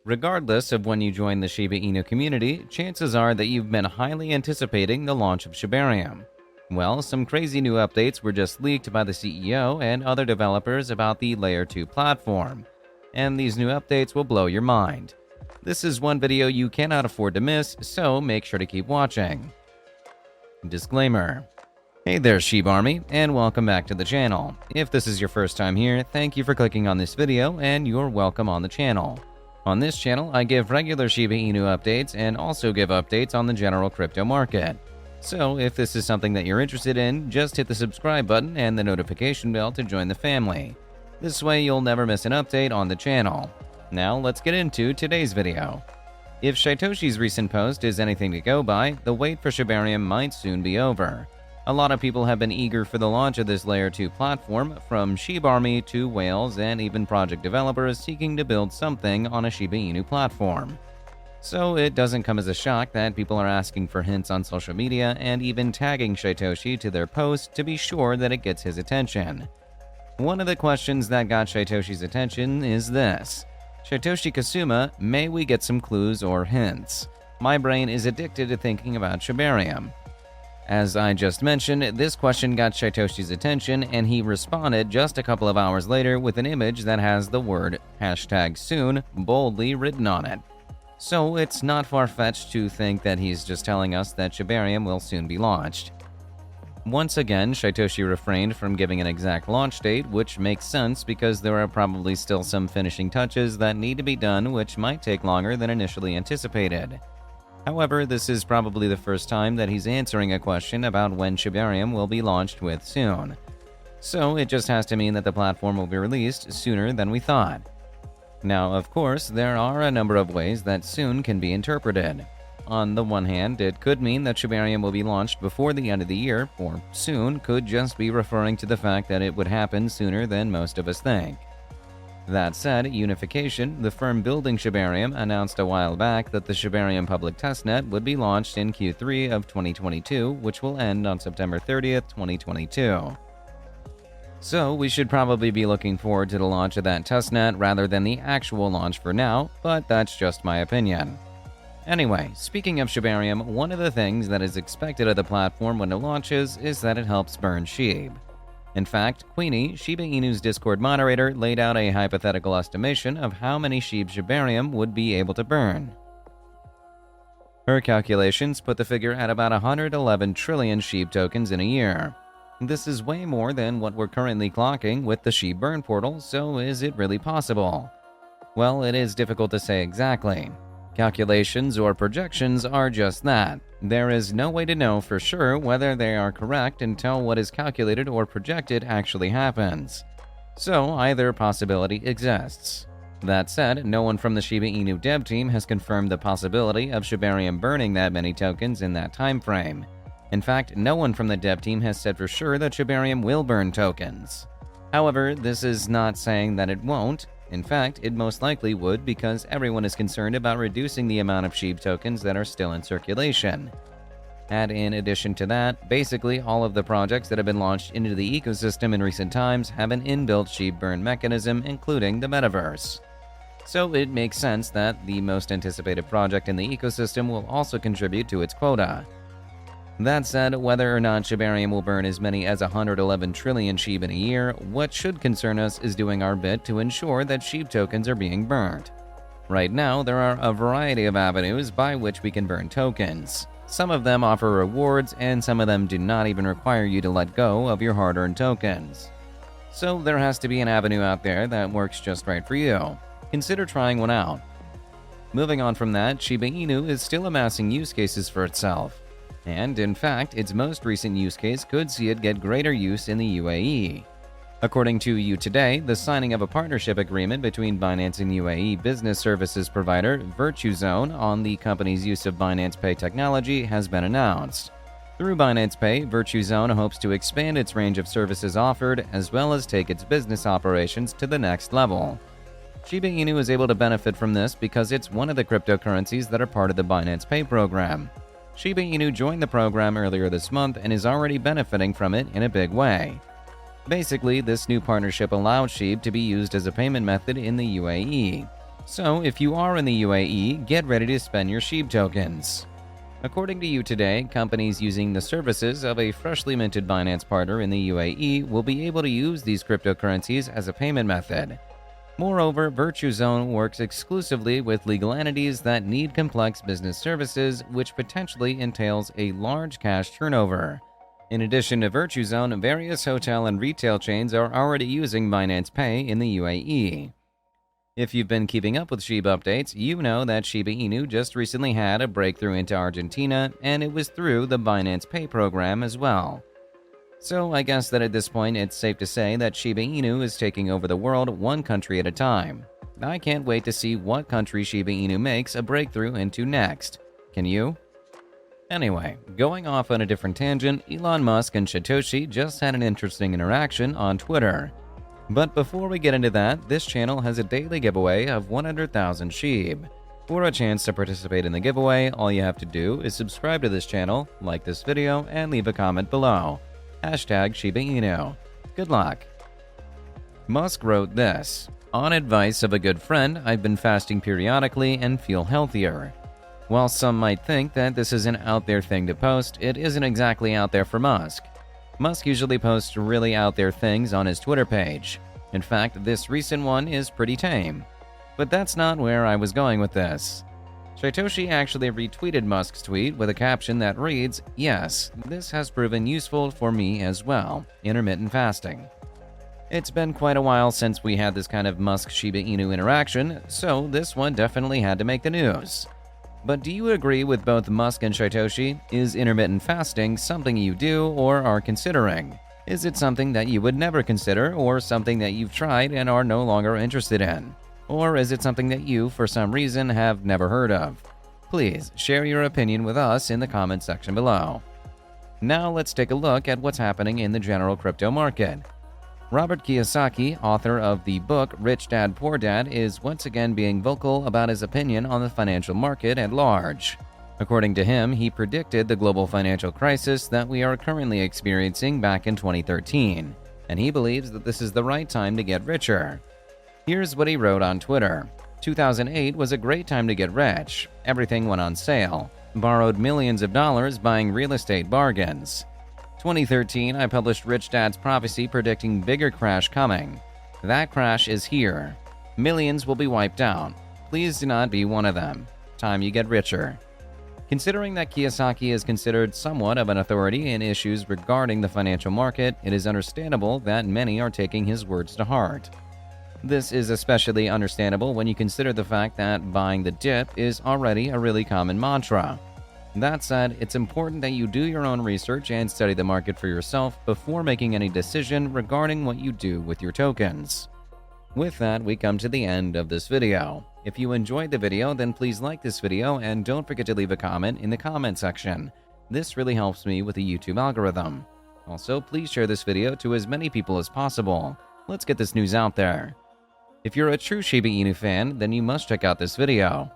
Regardless of when you join the Shiba Inu community, chances are that you've been highly anticipating the launch of Shibarium. Well, some crazy new updates were just leaked by the CEO and other developers about the Layer 2 platform, and these new updates will blow your mind. This is one video you cannot afford to miss, so make sure to keep watching. Disclaimer. Hey there, Shib Army, and welcome back to the channel. If this is your first time here, thank you for clicking on this video, and you're welcome on the channel. On this channel, I give regular Shiba Inu updates and also give updates on the general crypto market. So if this is something that you're interested in, just hit the subscribe button and the notification bell to join the family. This way you'll never miss an update on the channel. Now let's get into today's video. If Shytoshi's recent post is anything to go by, the wait for Shibarium might soon be over. A lot of people have been eager for the launch of this Layer 2 platform, from Shib Army to whales and even project developers seeking to build something on a Shiba Inu platform. So it doesn't come as a shock that people are asking for hints on social media and even tagging Shytoshi to their posts to be sure that it gets his attention. One of the questions that got Shytoshi's attention is this: Shytoshi Kasuma, may we get some clues or hints? My brain is addicted to thinking about Shibarium. As I just mentioned, this question got Shytoshi's attention, and he responded just a couple of hours later with an image that has the word #soon boldly written on it. So it's not far-fetched to think that he's just telling us that Shibarium will soon be launched. Once again, Shytoshi refrained from giving an exact launch date, which makes sense because there are probably still some finishing touches that need to be done, which might take longer than initially anticipated. However, this is probably the first time that he's answering a question about when Shibarium will be launched with soon. So it just has to mean that the platform will be released sooner than we thought. Now, of course, there are a number of ways that soon can be interpreted. On the one hand, it could mean that Shibarium will be launched before the end of the year, or soon could just be referring to the fact that it would happen sooner than most of us think. That said, Unification, the firm building Shibarium, announced a while back that the Shibarium public testnet would be launched in Q3 of 2022, which will end on September 30th, 2022. So we should probably be looking forward to the launch of that testnet rather than the actual launch for now, but that's just my opinion. Anyway, speaking of Shibarium, one of the things that is expected of the platform when it launches is that it helps burn Shib. In fact, Queenie, Shiba Inu's Discord moderator, laid out a hypothetical estimation of how many Shib Shibarium would be able to burn. Her calculations put the figure at about 111 trillion Shib tokens in a year. This is way more than what we're currently clocking with the Shib burn portal, so is it really possible? Well, it is difficult to say exactly. Calculations or projections are just that. There is no way to know for sure whether they are correct until what is calculated or projected actually happens. So either possibility exists. That said, no one from the Shiba Inu dev team has confirmed the possibility of Shibarium burning that many tokens in that time frame. In fact, no one from the dev team has said for sure that Shibarium will burn tokens. However, this is not saying that it won't. In fact, it most likely would, because everyone is concerned about reducing the amount of Shib tokens that are still in circulation. And in addition to that, basically all of the projects that have been launched into the ecosystem in recent times have an inbuilt Shib burn mechanism, including the metaverse. So it makes sense that the most anticipated project in the ecosystem will also contribute to its quota. That said, whether or not Shibarium will burn as many as 111 trillion Shib in a year, what should concern us is doing our bit to ensure that Shib tokens are being burned. Right now, there are a variety of avenues by which we can burn tokens. Some of them offer rewards, and some of them do not even require you to let go of your hard-earned tokens. So there has to be an avenue out there that works just right for you. Consider trying one out. Moving on from that, Shiba Inu is still amassing use cases for itself. And in fact, its most recent use case could see it get greater use in the UAE. According to You Today, the signing of a partnership agreement between Binance and UAE business services provider VirtuZone on the company's use of Binance Pay technology has been announced. Through Binance Pay, VirtuZone hopes to expand its range of services offered, as well as take its business operations to the next level. Shiba Inu is able to benefit from this because it's one of the cryptocurrencies that are part of the Binance Pay program. Shiba Inu joined the program earlier this month and is already benefiting from it in a big way. Basically, this new partnership allows Shib to be used as a payment method in the UAE. So if you are in the UAE, get ready to spend your SHIB tokens. According to You Today, companies using the services of a freshly minted Binance partner in the UAE will be able to use these cryptocurrencies as a payment method. Moreover, Virtue Zone works exclusively with legal entities that need complex business services, which potentially entails a large cash turnover. In addition to Virtue Zone, various hotel and retail chains are already using Binance Pay in the UAE. If you've been keeping up with SHIB updates, you know that Shiba Inu just recently had a breakthrough into Argentina, and it was through the Binance Pay program as well. So I guess that at this point it's safe to say that Shiba Inu is taking over the world one country at a time. I can't wait to see what country Shiba Inu makes a breakthrough into next. Can you? Anyway, going off on a different tangent, Elon Musk and Satoshi just had an interesting interaction on Twitter. But before we get into that, this channel has a daily giveaway of 100,000 SHIB. For a chance to participate in the giveaway, all you have to do is subscribe to this channel, like this video, and leave a comment below. #ShibaInu. Good luck. Musk wrote this: "On advice of a good friend, I've been fasting periodically and feel healthier." While some might think that this is an out there thing to post, it isn't exactly out there for Musk. Musk usually posts really out there things on his Twitter page. In fact, this recent one is pretty tame. But that's not where I was going with this. Satoshi actually retweeted Musk's tweet with a caption that reads, "Yes, this has proven useful for me as well, intermittent fasting." It's been quite a while since we had this kind of Musk-Shiba Inu interaction, so this one definitely had to make the news. But do you agree with both Musk and Satoshi? Is intermittent fasting something you do or are considering? Is it something that you would never consider, or something that you've tried and are no longer interested in? Or is it something that you, for some reason, have never heard of? Please share your opinion with us in the comment section below. Now let's take a look at what's happening in the general crypto market. Robert Kiyosaki, author of the book Rich Dad Poor Dad, is once again being vocal about his opinion on the financial market at large. According to him, he predicted the global financial crisis that we are currently experiencing back in 2013, and he believes that this is the right time to get richer. Here's what he wrote on Twitter. 2008 was a great time to get rich. Everything went on sale. Borrowed millions of dollars buying real estate bargains. 2013, I published Rich Dad's prophecy predicting bigger crash coming. That crash is here. Millions will be wiped out. Please do not be one of them. Time you get richer. Considering that Kiyosaki is considered somewhat of an authority in issues regarding the financial market, it is understandable that many are taking his words to heart. This is especially understandable when you consider the fact that buying the dip is already a really common mantra. That said, it's important that you do your own research and study the market for yourself before making any decision regarding what you do with your tokens. With that, we come to the end of this video. If you enjoyed the video, then please like this video and don't forget to leave a comment in the comment section. This really helps me with the YouTube algorithm. Also, please share this video to as many people as possible. Let's get this news out there. If you're a true Shiba Inu fan, then you must check out this video.